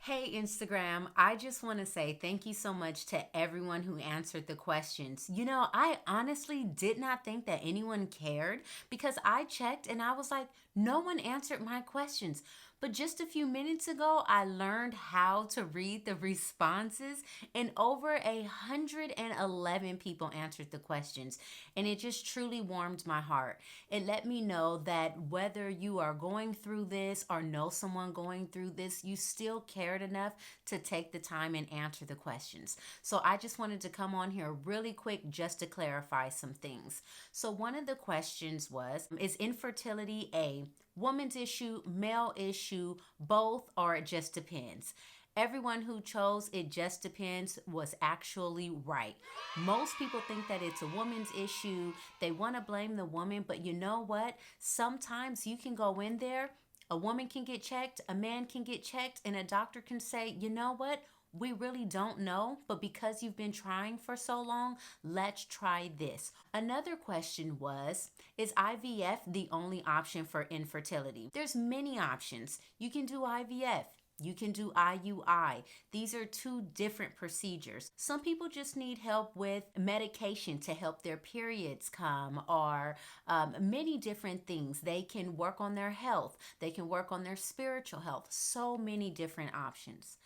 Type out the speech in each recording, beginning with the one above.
Hey Instagram, I just want to say thank you so much to everyone who answered the questions. I honestly did not think that anyone cared because I checked and I was like, no one answered my questions. But just a few minutes ago, I learned how to read the responses, and over 111 people answered the questions. And it just truly warmed my heart. It let me know that whether you are going through this or know someone going through this, you still cared enough to take the time and answer the questions. So I just wanted to come on here really quick just to clarify some things. So one of the questions was, is infertility a woman's issue, male issue, both, or it just depends? Everyone who chose it just depends was actually right. Most people think that it's a woman's issue. They want to blame the woman, but you know what? Sometimes you can go in there, a woman can get checked, a man can get checked, and a doctor can say, you know what? We really don't know, but because you've been trying for so long, let's try this. Another question was, is IVF the only option for infertility? There's many options. You can do IVF. You can do IUI. These are two different procedures. Some people just need help with medication to help their periods come, or many different things. They can work on their health. They can work on their spiritual health. So many different options.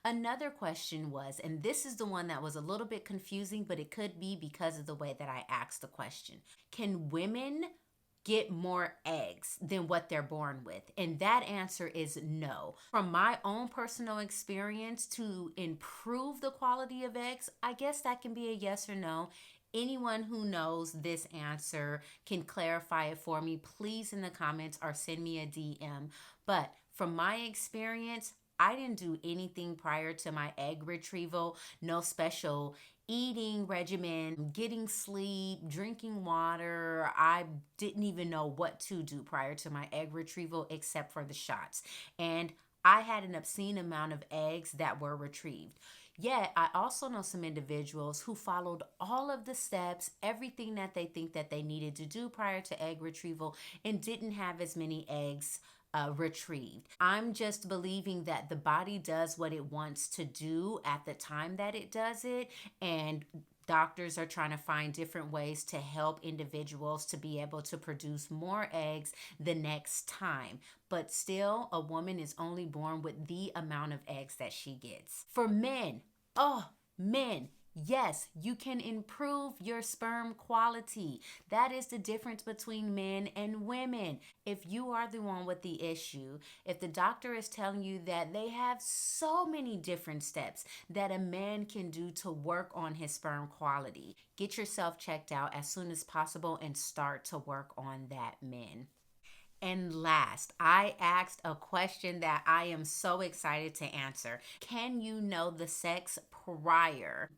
Another question was, and this is the one that was a little bit confusing, but it could be because of the way that I asked the question. Can women get more eggs than what they're born with? And that answer is no. From my own personal experience, to improve the quality of eggs, I guess that can be a yes or no. Anyone who knows this answer can clarify it for me, please, in the comments, or send me a DM. But from my experience, I didn't do anything prior to my egg retrieval. No special eating regimen, getting sleep, drinking water. I didn't even know what to do prior to my egg retrieval except for the shots. And I had an obscene amount of eggs that were retrieved. Yet, I also know some individuals who followed all of the steps, everything that they think that they needed to do prior to egg retrieval, and didn't have as many eggs retrieved. I'm just believing that the body does what it wants to do at the time that it does it, and doctors are trying to find different ways to help individuals to be able to produce more eggs the next time. But still, a woman is only born with the amount of eggs that she gets. For men, men, yes, you can improve your sperm quality. That is the difference between men and women. If you are the one with the issue, if the doctor is telling you that they have so many different steps that a man can do to work on his sperm quality, get yourself checked out as soon as possible and start to work on that, men. And last, I asked a question that I am so excited to answer. Can you know the sex prior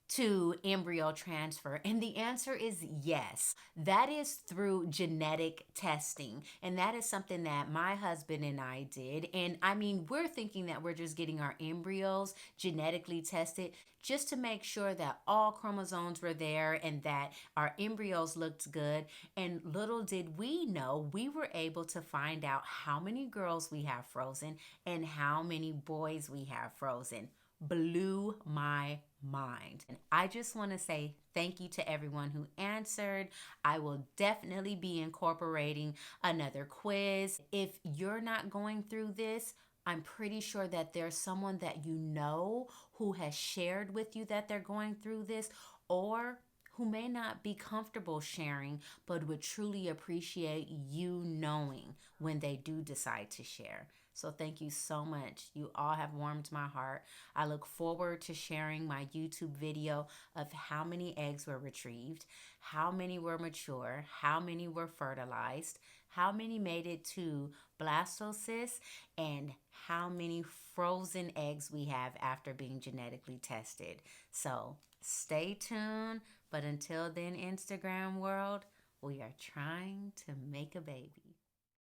to embryo transfer? And the answer is yes. That is through genetic testing. And that is something that my husband and I did. And I mean, we're thinking that we're just getting our embryos genetically tested just to make sure that all chromosomes were there and that our embryos looked good. And little did we know, we were able to find out how many girls we have frozen and how many boys we have frozen. Blew my mind. And I just want to say thank you to everyone who answered. I will definitely be incorporating another quiz. If you're not going through this, I'm pretty sure that there's someone that you know who has shared with you that they're going through this, or who may not be comfortable sharing, but would truly appreciate you knowing when they do decide to share. So thank you so much. You all have warmed my heart. I look forward to sharing my YouTube video of how many eggs were retrieved, how many were mature, how many were fertilized, how many made it to blastocyst, and how many frozen eggs we have after being genetically tested. So stay tuned. But until then, Instagram world, we are trying to make a baby.